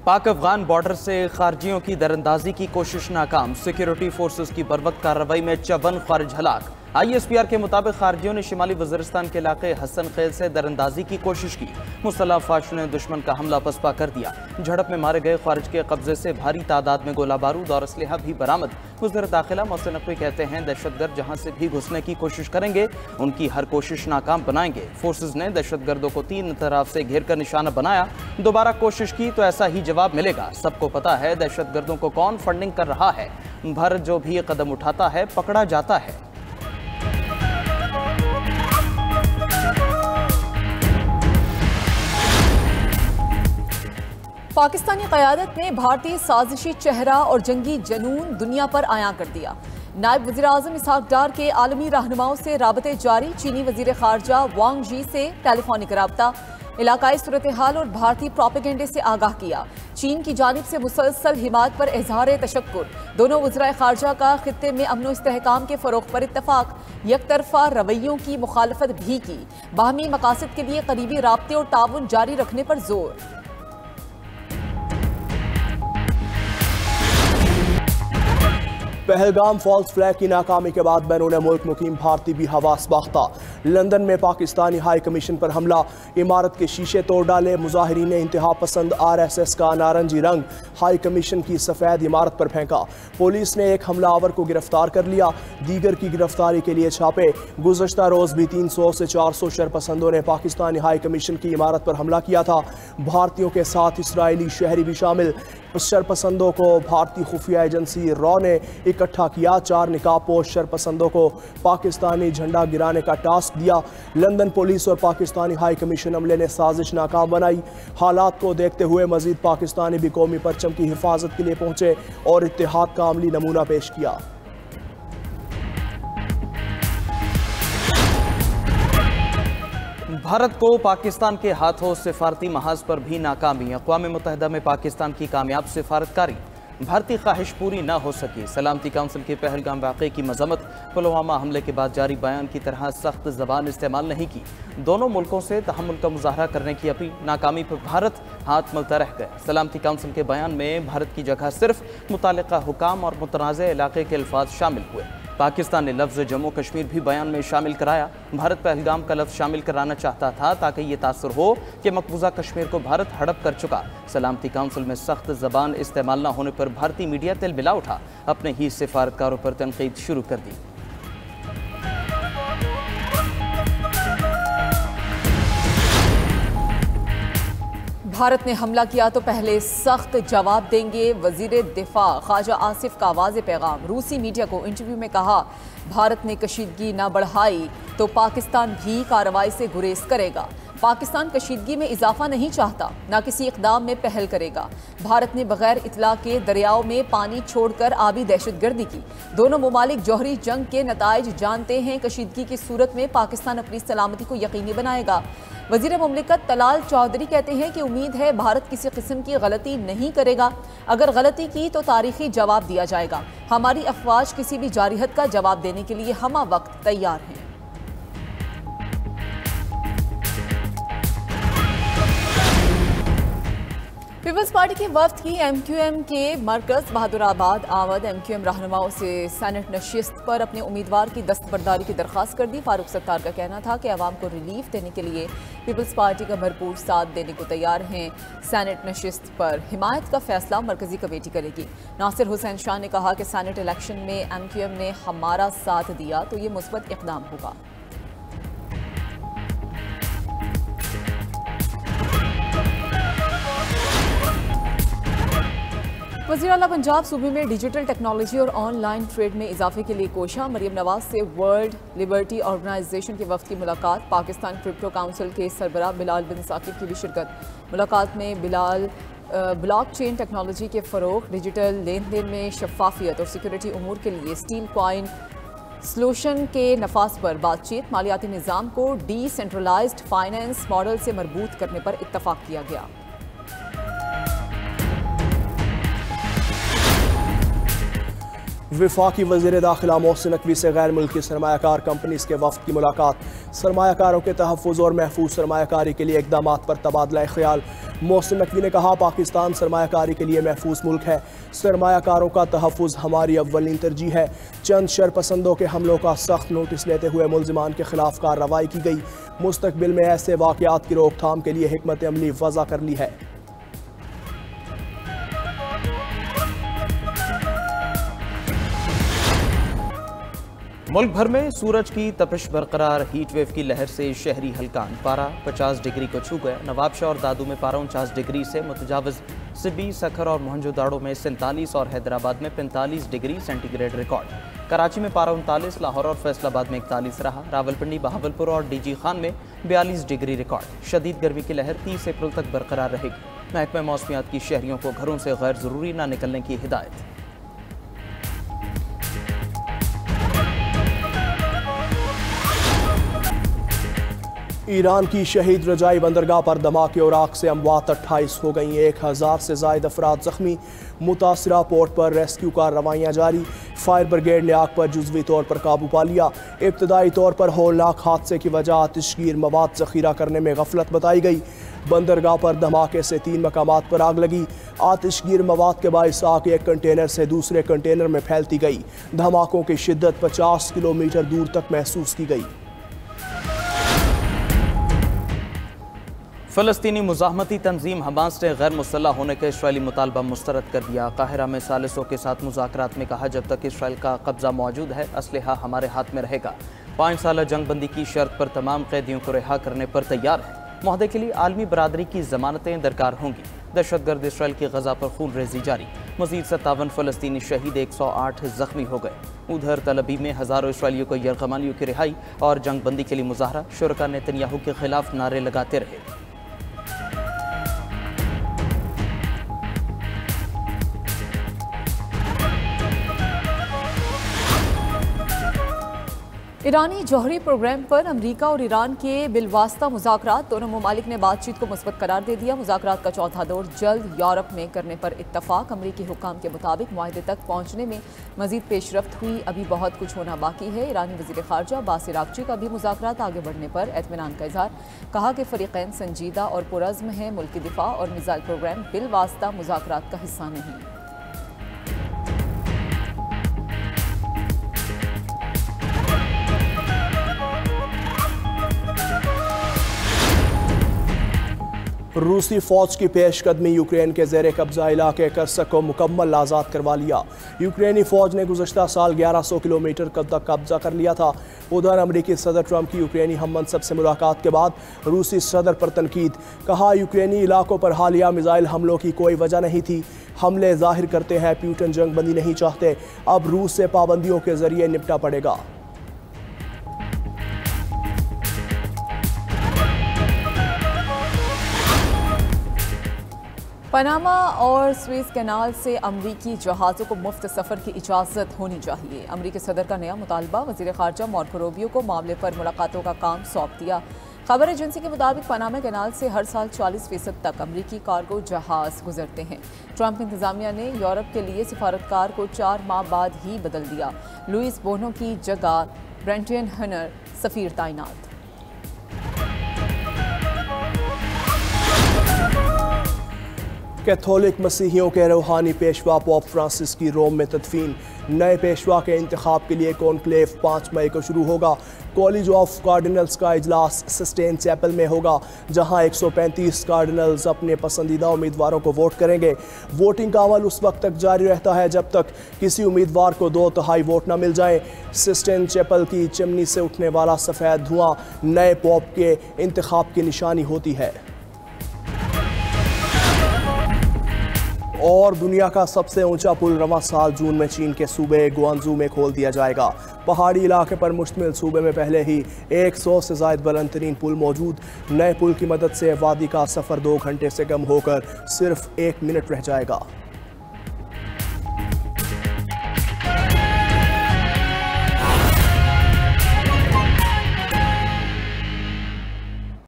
पाक अफगान बॉर्डर से खारजियों की दरअंदाजी की कोशिश नाकाम। सिक्योरिटी फोर्सेस की बरवक्त कार्रवाई में 54 खारिज हलाक। ISPR के मुताबिक खारजियों ने शिमाली वज़ीरिस्तान के इलाके हसन खेल से दरअंदाजी की कोशिश की। मुसल्लह फाशियों ने दुश्मन का हमला पसपा कर दिया। झड़प में मारे गए खारिज के कब्जे से भारी तादाद में गोला बारूद और असलहा भी बरामद। वज़ीर दाखिला मोहसिन नकवी कहते हैं दहशतगर्द जहां से भी घुसने की कोशिश करेंगे उनकी हर कोशिश नाकाम बनाएंगे। फोर्सेज ने दहशतगर्दों को 3 तरफ से घेर कर निशाना बनाया। दोबारा कोशिश की तो ऐसा ही जवाब मिलेगा। सबको पता है दहशतगर्दों को कौन फंडिंग कर रहा है। भारत जो भी कदम उठाता है पकड़ा जाता है। पाकिस्तानी क़यादत ने भारतीय साजिशी चेहरा और जंगी जनून दुनिया पर आया कर दिया। नायब वज़ीर आज़म इसहाक डार के आलमी रहनुमाओं से राबते जारी। चीनी वज़ीर ख़ारजा वांग जी से टेलीफोनिक रब्ता। इलाकाई सूरत हाल और भारतीय प्रोपेगेंडे से आगाह किया। चीन की जानिब से मुसलसल हिमायत पर इजहार तशक्कुर। दोनों वज़राए ख़ारजा का खित्ते में अमन व इस्तेहकाम के फ़रोग़ पर इत्तफ़ाक़। यकतरफ़ा रवैयों की मुखालफत भी की। बाहमी मकासद के लिए करीबी राब्ते और ताउन जारी रखने पर जोर। पहलगाम फॉल्स फ्लैग की नाकामी के बाद बैरून मुल्क मुकीम भारतीय भी हवास बाख्ता। लंदन में पाकिस्तानी हाई कमीशन पर हमला। इमारत के शीशे तोड़ डाले। मुजाहिरीन ने इंतहा पसंद RSS का नारंगी रंग हाई कमीशन की सफ़ेद इमारत पर फेंका। पुलिस ने एक हमलावर को गिरफ्तार कर लिया। दीगर की गिरफ्तारी के लिए छापे। गुज़श्ता रोज़ भी 300 से 400 शरपसंदों ने पाकिस्तानी हाई कमीशन की इमारत पर हमला किया था। भारतीयों के साथ इसराइली शहरी भी शामिल। शरपसंदों को भारतीय खुफिया एजेंसी रॉ ने इकट्ठा किया। 4 निकाबपोश शरपसंदों को पाकिस्तानी झंडा गिराने का टास्क दिया। लंदन पुलिस और पाकिस्तानी हाई कमीशन अमले ने साजिश नाकाम बनाई। हालात को देखते हुए मजीद पाकिस्तानी भी कौमी परचम की हिफाजत के लिए पहुंचे और इत्तेहाद का अमली नमूना पेश किया। भारत को पाकिस्तान के हाथों सिफारती महाज पर भी नाकामी। अक़वाम मुत्तहिदा में पाकिस्तान की कामयाब सिफारतकारी। भारतीय ख्वाहिश पूरी न हो सकी। सलामती काउंसिल के पहलगाम वाक़े की मज़म्मत। पुलवामा हमले के बाद जारी बयान की तरह सख्त ज़बान इस्तेमाल नहीं की। दोनों मुल्कों से तहम्मुल का मुज़ाहरा करने की अपील। नाकामी पर भारत हाथ मलता रह गया। सलामती काउंसिल के बयान में भारत की जगह सिर्फ मुतालिका हुकाम और मुतनाज़ इलाके के अल्फाज शामिल हुए। पाकिस्तान ने लफ्ज़ जम्मू कश्मीर भी बयान में शामिल कराया। भारत पहलगाम का लफ्ज़ शामिल कराना चाहता था ताकि ये तासुर हो कि मकबूजा कश्मीर को भारत हड़प कर चुका। सलामती काउंसिल में सख्त ज़बान इस्तेमाल न होने पर भारतीय मीडिया तिलमिला उठा। अपने ही सिफारतकारों पर तनकीद शुरू कर दी। भारत ने हमला किया तो पहले सख्त जवाब देंगे। वजीर दिफा ख्वाजा आसिफ का वाज़े पैगाम। रूसी मीडिया को इंटरव्यू में कहा भारत ने कशीदगी न बढ़ाई तो पाकिस्तान भी कार्रवाई से गुरेज करेगा। पाकिस्तान कशीदगी में इजाफा नहीं चाहता, न किसी इक़दाम में पहल करेगा। भारत ने बगैर इतला के दरियाओं में पानी छोड़कर आबी दहशतगर्दी की। दोनों ममालिक जौहरी जंग के नताइज जानते हैं। कशीदगी की सूरत में पाकिस्तान अपनी सलामती को यकीनी बनाएगा। वज़ीर मुमलिकत तलाल चौधरी कहते हैं कि उम्मीद है भारत किसी किस्म की गलती नहीं करेगा। अगर गलती की तो तारीखी जवाब दिया जाएगा। हमारी अफवाज किसी भी जारिहत का जवाब देने के लिए हमा वक्त तैयार हैं। पीपल्स पार्टी के वफ्द की MQM के मरकज़ बहादुराबाद आमद। MQM रहनुमाओं से सेनेट नशिस्त पर अपने उम्मीदवार की दस्तबरदारी की दरख्वास्त कर दी। फारूक सत्तार का कहना था कि अवाम को रिलीफ देने के लिए पीपल्स पार्टी का भरपूर साथ देने को तैयार हैं। सेनेट नशिस्त पर हिमायत का फैसला मरकजी कमेटी करेगी। नासिर हुसैन शाह ने कहा कि सेनेट इलेक्शन में MQM ने हमारा साथ दिया तो ये मुस्बत इक़दाम होगा। वज़ीर आला पंजाब सूबे में डिजिटल टेक्नोलॉजी और ऑनलाइन ट्रेड में इजाफे के लिए कोशा। मरियम नवाज से वर्ल्ड लिबर्टी ऑर्गेनाइजेशन के वफ़द की मुलाकात। पाकिस्तान क्रिप्टो काउंसिल के सरबराह बिलाल बिन साकिब की भी शिरकत। मुलाकात में बिलाल ब्लॉकचेन टेक्नोलॉजी के फ़रोग़, डिजिटल लेन देन में शफाफियत और सिक्योरिटी उमूर के लिए स्टील कॉइन सॉल्यूशन के नफाज पर बातचीत। मालियाती निज़ाम को डिसेंट्रलाइज्ड फाइनेंस मॉडल से मरबूत करने पर इत्तफ़ाक़ किया गया। वफाकी वज़ीर दाखिला मोहसिन नकवी से गैर मुल्की सरमायाकार कंपनीज के वफ़द की मुलाकात। सरमायाकारों के तहफ़्फ़ुज़ और महफूज सरमायाकारी के लिए इक़दाम पर तबादला ख्याल। मोहसिन नकवी ने कहा, पाकिस्तान सरमायाकारी के लिए महफूज मुल्क है। सरमायाकारों का तहफ़्फ़ुज़ हमारी अव्वलीन तरजीह है। चंद शरपसंदों के हमलों का सख्त नोटिस लेते हुए मुल्ज़िमान के खिलाफ कार्रवाई की गई। मुस्तक़बिल में ऐसे वाक़यात की रोकथाम के लिए हिकमत अमली वज़ा कर ली है। मुल्क भर में सूरज की तपिश बरकरार। हीट वेव की लहर से शहरी हल्कान। पारा 50 डिग्री को छू गया। नवाबशाह और दादू में पारा 49 डिग्री से मुतजाविज। सिबी, सखर और मोहनजोदाड़ो में 47 और हैदराबाद में 45 डिग्री सेंटीग्रेड रिकॉर्ड। कराची में पारा 39, लाहौर और फैसलाबाद में 41 रहा। रावलपिंडी, बहावलपुर और डीजी खान में 42 डिग्री रिकॉर्ड। शदीद गर्मी की लहर 30 अप्रैल तक बरकरार रहेगी। महकमा मौसमियात की शहरियों को घरों से गैर ज़रूरी न निकलने की हिदायत। ईरान की शहीद रजाई बंदरगाह पर धमाके और आग से अमवात 28 हो गई। 1000 से ज़ायद अफराद जख्मी। मुतासरा पोर्ट पर रेस्क्यू कार्रवाइयाँ जारी। फायर ब्रिगेड ने आग पर जुज़वी तौर पर काबू पा लिया। इब्तदाई तौर पर होलनाक हादसे की वजह आतिशगीर मवाद ज़ख़ीरा करने में गफलत बताई गई। बंदरगाह पर धमाके से 3 मकामात पर आग लगी। आतिशगीर मवाद के बाइस आग एक कंटेनर से दूसरे कंटेनर में फैलती गई। धमाकों की शिद्दत 50 किलोमीटर दूर तक महसूस की गई। फ़लस्तीनी मुज़ाहमती तंजीम हमास ने गैर मुसल्लह होने का इसराइली मुतालबा मुस्तरद कर दिया। काहिरा में सालिसों के साथ मुज़ाकरात में कहा, जब तक इसराइल का कब्जा मौजूद है असलहा हमारे हाथ में रहेगा। 5 साल जंगबंदी की शर्त पर तमाम कैदियों को रिहा करने पर तैयार है। मुआहदे के लिए आलमी बरादरी की जमानतें दरकार होंगी। दहशतगर्द इसराइल की गजा पर खून रेजी जारी। मजीद 57 फ़लस्तीनी शहीद, 108 जख्मी हो गए। उधर तलबी में हज़ारों इसराइलियों को यरगमालियों की रिहाई और जंगबंदी के लिए मुजाहरा। शुरका नेतन्याहू के खिलाफ नारे लगाते रहे। ईरानी जौहरी प्रोग्राम पर अमरीका और ईरान के बिलवास्ता मुज़ाकरात। दोनों ममालिक ने बातचीत को मुस्बत करार दे दिया। मुज़ाकरात का चौथा दौर जल्द यूरोप में करने पर इत्तफाक। अमरीकी हुक्काम के मुताबिक मुआहदे तक पहुँचने में मजीद पेशरफ्त हुई, अभी बहुत कुछ होना बाकी है। ईरानी वज़ीर ख़ारजा अब्बास अराग़ची का भी मुज़ाकरात आगे बढ़ने पर एतमीनान का इज़हार। कहा कि फ़रीक़ैन संजीदा और पुरज़्म है। मुल्की दिफा और मिसाइल प्रोग्राम बिलवास्ता मुज़ाकरात का हिस्सा नहीं। रूसी फौज की पेशकदमी यूक्रेन के ज़ेर कब्जा इलाके कर्स्क को मुकम्मल आज़ाद करवा लिया। यूक्रेनी फ़ौज ने गुज़श्ता साल 1100 किलोमीटर तक कब्जा कर लिया था। उधर अमरीकी सदर ट्रंप की यूक्रेनी हम मनसब से मुलाकात के बाद रूसी सदर पर तनकीद। कहा, यूक्रेनी इलाकों पर हालिया मिसाइल हमलों की कोई वजह नहीं थी। हमले जाहिर करते हैं प्यूटन जंगबंदी नहीं चाहते। अब रूस से पाबंदियों के जरिए निपटा पड़ेगा। पनामा और स्वेज कैनाल से अमरीकी जहाज़ों को मुफ्त सफ़र की इजाज़त होनी चाहिए। अमरीकी सदर का नया मुतालबा। वज़ीर ख़ारजा मार्को रूबियो को मामले पर मुलाकातों का काम सौंप दिया। खबर एजेंसी के मुताबिक पनामा कैनाल से हर साल 40% तक अमरीकी कार्गो जहाज़ गुजरते हैं। ट्रंप इंतज़ामिया ने यूरोप के लिए सिफारतकार को 4 माह बाद ही बदल दिया। लुइस बोनो की जगह ब्रेंटन हनर सफ़ीर तैनात। कैथोलिक मसीहियों के रूहानी पेशवा पोप फ्रांसिस की रोम में तदफीन। नए पेशवा के इंतखाब के लिए कॉन्क्लेव 5 मई को शुरू होगा। कॉलेज ऑफ कार्डिनल्स का इजलास सिस्टेन चैपल में होगा, जहां 135 कार्डिनल्स अपने पसंदीदा उम्मीदवारों को वोट करेंगे। वोटिंग का अमल उस वक्त तक जारी रहता है जब तक किसी उम्मीदवार को 2/3 वोट न मिल जाए। सिस्टेन चैपल की चिमनी से उठने वाला सफ़ेद धुआं नए पोप के इंतखाब की निशानी होती है। और दुनिया का सबसे ऊंचा पुल रवां साल जून में चीन के सूबे ग्वांजू में खोल दिया जाएगा। पहाड़ी इलाके पर मुश्तमिल सूबे में पहले ही 100 से ज़ायद बुलंद तरीन पुल मौजूद। नए पुल की मदद से वादी का सफ़र 2 घंटे से कम होकर सिर्फ 1 मिनट रह जाएगा।